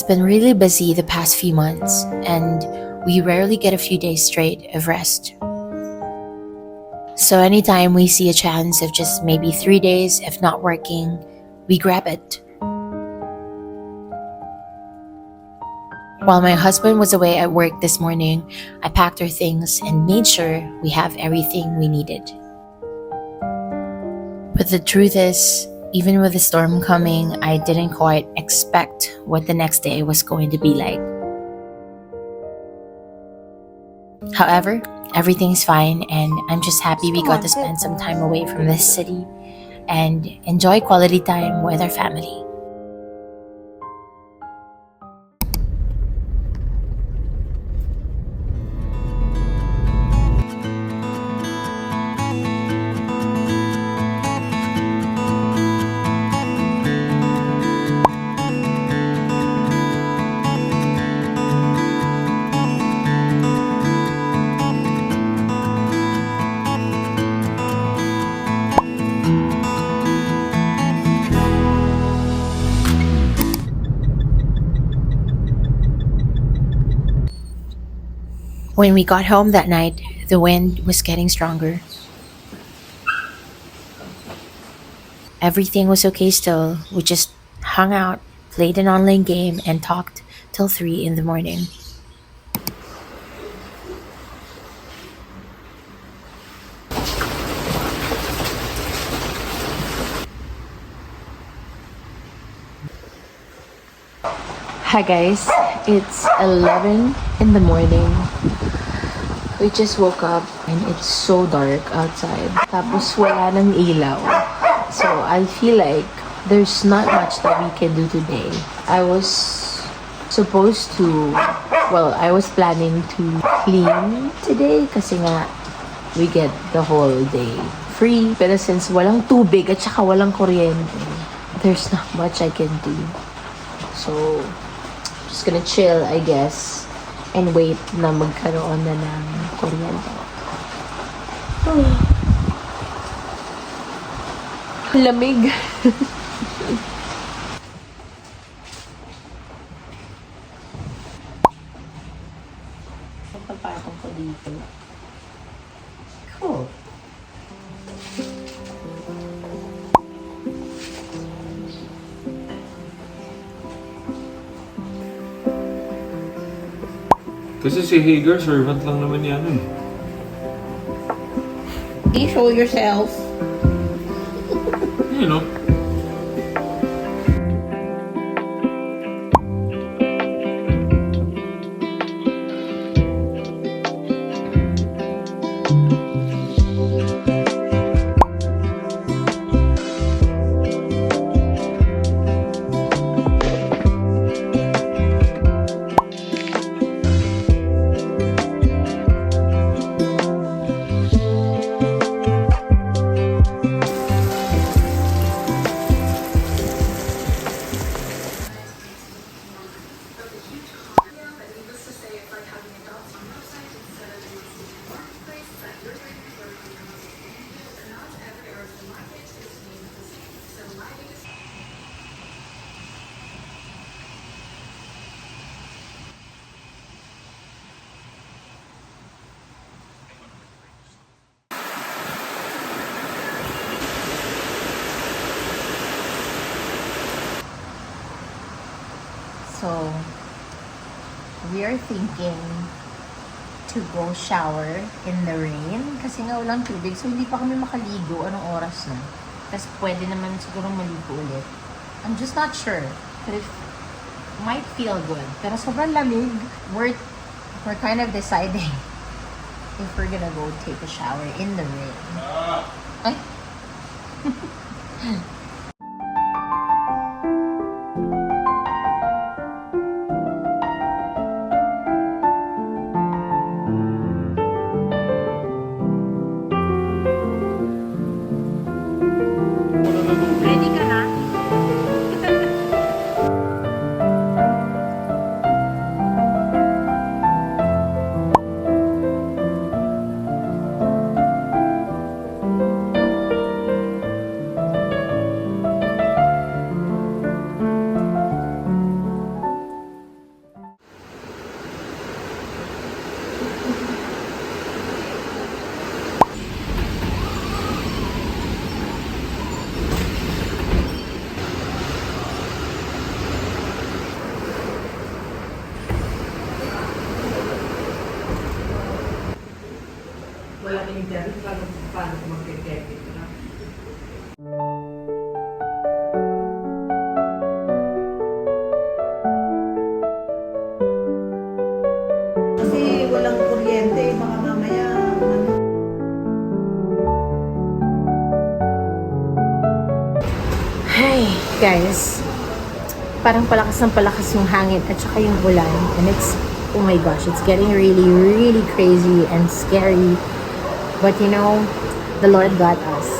It's been really busy the past few months, and we rarely get a few days straight of rest. So anytime we see a chance of just maybe 3 days of not working, we grab it. While my husband was away at work this morning, I packed our things and made sure we have everything we needed. But the truth is, even with the storm coming, I didn't quite expect what the next day was going to be like. However, everything's fine, and I'm just happy we got to spend some time away from this city and enjoy quality time with our family. When we got home that night, the wind was getting stronger. Everything was okay still. We just hung out, played an online game, and talked till 3 in the morning. Hi guys, it's 11 in the morning. We just woke up and it's so dark outside. Tapos wala ng ilaw. So I feel like there's not much that we can do today. I was supposed to, I was planning to clean today kasi nga we get the whole day free. Pero since walang tubig at saka walang kuryente, there's not much I can do. So, just gonna chill, I guess, and wait na magkaroon na ng kuryente. Lamig. Papatong ko dito. Cool. Kasi si Hagar, servant lang naman yan eh. You show yourself. You know. So, we are thinking to go shower in the rain kasi nga walang tubig. So, hindi pa kami makaligo. Anong oras na? Tapos, pwede naman siguro maligo ulit. I'm just not sure. But it might feel good. Pero sobrang lamig. We're kind of deciding if we're gonna go take a shower in the rain. Ay? Ready ka na? wala kang internet, paano ko mag-get na? Kasi walang kuryente, baka mamaya Hey, guys. Parang palakas yung hangin at saka yung ulan. And it's, oh my gosh, it's getting really, really crazy and scary. But you know, the Lord got us.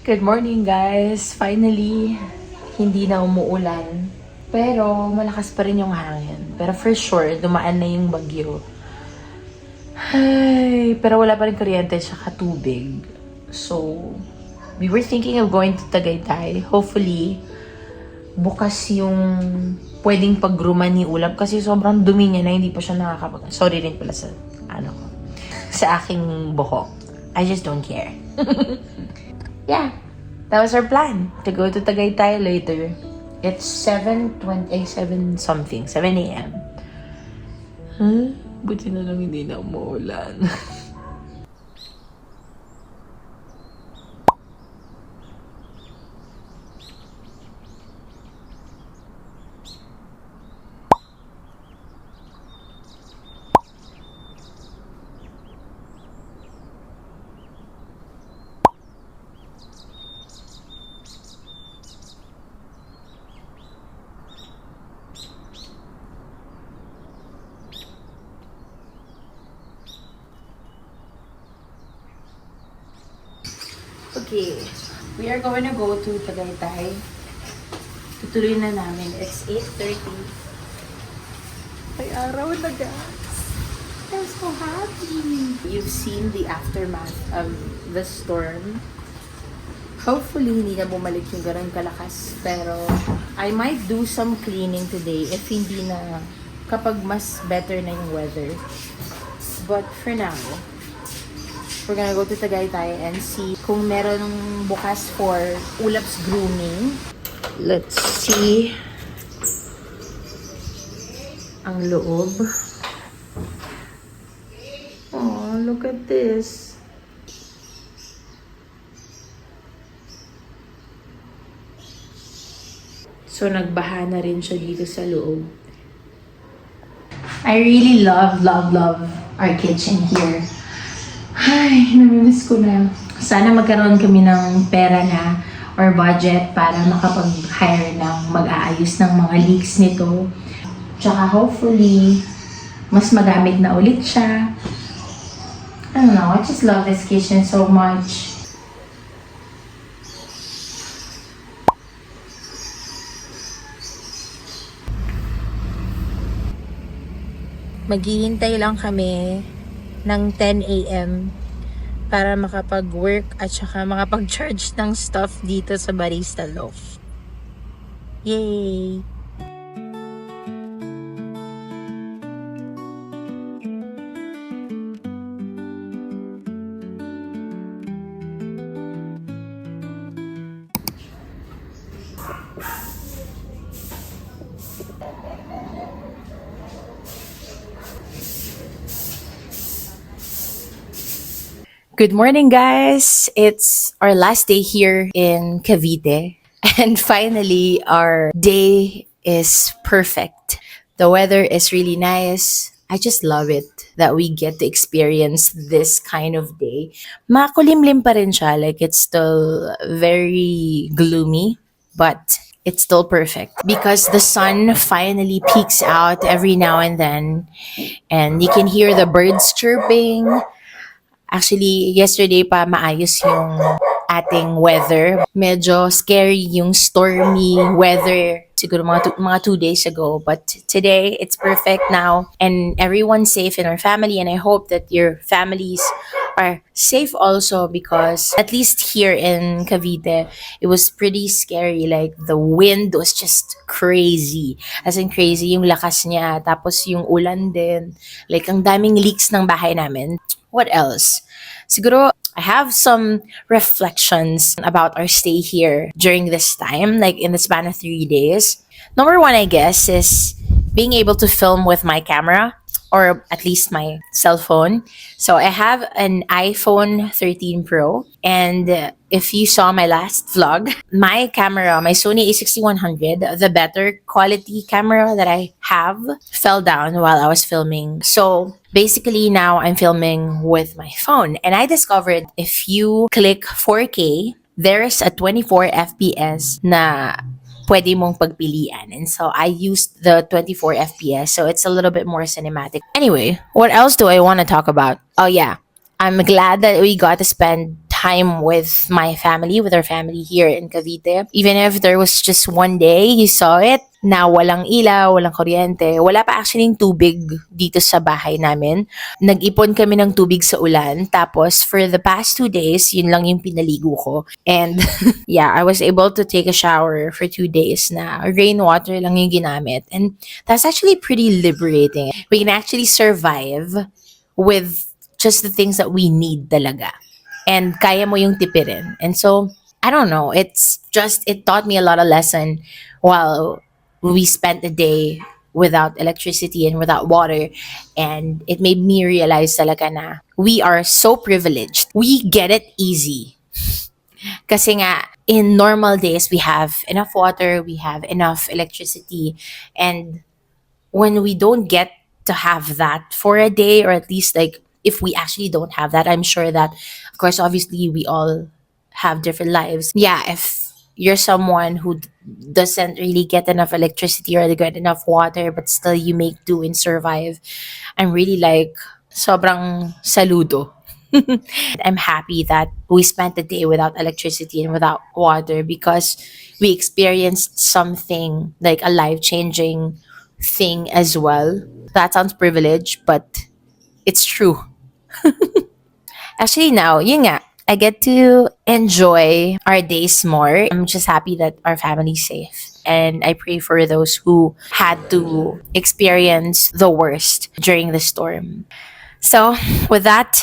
Good morning, guys! Finally, hindi na umuulan. Pero, malakas pa rin yung hangin. Pero for sure, dumaan na yung bagyo. Ay, pero wala pa rin kuryente at tubig. So, we were thinking of going to Tagaytay. Hopefully, bukas yung pwedeng pagruman ni Ulap. Kasi sobrang dumi niya na hindi pa siya nakakapag... Sorry rin pala sa, sa aking buhok. I just don't care. Yeah, that was our plan, to go to Tagaytay later. It's 7 something, 7 a.m. Huh? Buti na lang hindi na umuulan. Okay, we are going to go to Tagaytay. Tutuloy na namin. It's 8:30. May araw na, guys. I'm so happy. You've seen the aftermath of the storm. Hopefully, hindi na bumalik yung ganun kalakas. Pero, I might do some cleaning today if hindi na, kapag mas better na yung weather. But for now, we're gonna go to Tagaytay and see kung meron bukas for Ulap's grooming. Let's see ang loob. Oh, look at this. So, nagbaha na rin siya dito sa loob. I really love our kitchen here. Ay, namimiss ko na. Sana magkaroon kami ng pera na or budget para makapag-hire ng mag-aayos ng mga leaks nito. Tsaka hopefully, mas magamit na ulit siya. I don't know, I just love this kitchen so much. Maghihintay lang kami ng 10 a.m. para makapag-work at saka makapag-charge ng stuff dito sa Barista Loft. Yay! Good morning, guys! It's our last day here in Cavite. And finally, our day is perfect. The weather is really nice. I just love it that we get to experience this kind of day. Makulimlim pa rin siya. Like, it's still very gloomy, but it's still perfect because the sun finally peeks out every now and then. And you can hear the birds chirping. Actually, yesterday pa maayos yung ating weather. Medyo scary yung stormy weather siguro mga 2 days ago. But today, it's perfect now. And everyone's safe in our family. And I hope that your families are safe also because at least here in Cavite, it was pretty scary. Like, the wind was just crazy. As in crazy yung lakas niya. Tapos yung ulan din. Like, ang daming leaks ng bahay namin. What else? Siguro, I have some reflections about our stay here during this time, like in the span of 3 days. Number one, I guess, is being able to film with my camera or at least my cell phone. So I have an iPhone 13 Pro, and if you saw my last vlog, my camera, my Sony a6100, the better quality camera that I have, fell down while I was filming. So basically now I'm filming with my phone, and I discovered if you click 4K, there's a 24 FPS na pwede mong pagpilian. And so I used the 24 FPS, so it's a little bit more cinematic. Anyway, what else do I want to talk about? Oh yeah, I'm glad that we got to spend time with my family, with our family here in Cavite. Even if there was just one day, you saw it, na walang ilaw, walang kuryente. Wala pa actually yung tubig dito sa bahay namin. Nag-ipon kami ng tubig sa ulan. Tapos, for the past 2 days, yun lang yung pinaligo ko. And, yeah, I was able to take a shower for 2 days na rainwater lang yung ginamit. And that's actually pretty liberating. We can actually survive with just the things that we need talaga. And kaya mo yung tipirin. And so, I don't know, it taught me a lot of lesson while we spent the day without electricity and without water. And it made me realize talaga na we are so privileged. We get it easy. Kasi nga, in normal days, we have enough water, we have enough electricity. And when we don't get to have that for a day, or at least like, if we actually don't have that, I'm sure that, of course, obviously, we all have different lives. Yeah, if you're someone who doesn't really get enough electricity or get enough water, but still you make do and survive, I'm really like, sobrang saludo. I'm happy that we spent the day without electricity and without water because we experienced something like a life-changing thing as well. That sounds privileged, but it's true. Actually, now, yun nga, I get to enjoy our days more. I'm just happy that our family's safe. And I pray for those who had to experience the worst during the storm. So, with that,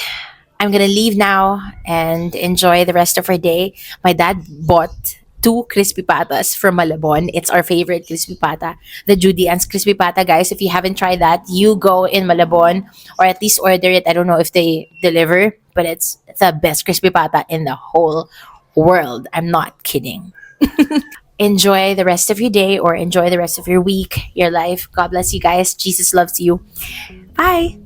I'm gonna leave now and enjoy the rest of our day. My dad bought 2 crispy patas from Malabon. It's our favorite crispy pata, the Judy Ann's crispy pata. Guys, if you haven't tried that, you go in Malabon or at least order it. I don't know if they deliver, but it's the best crispy pata in the whole world. I'm not kidding. enjoy the rest of your day or enjoy the rest of your week, your life. God bless you guys. Jesus loves you. Bye.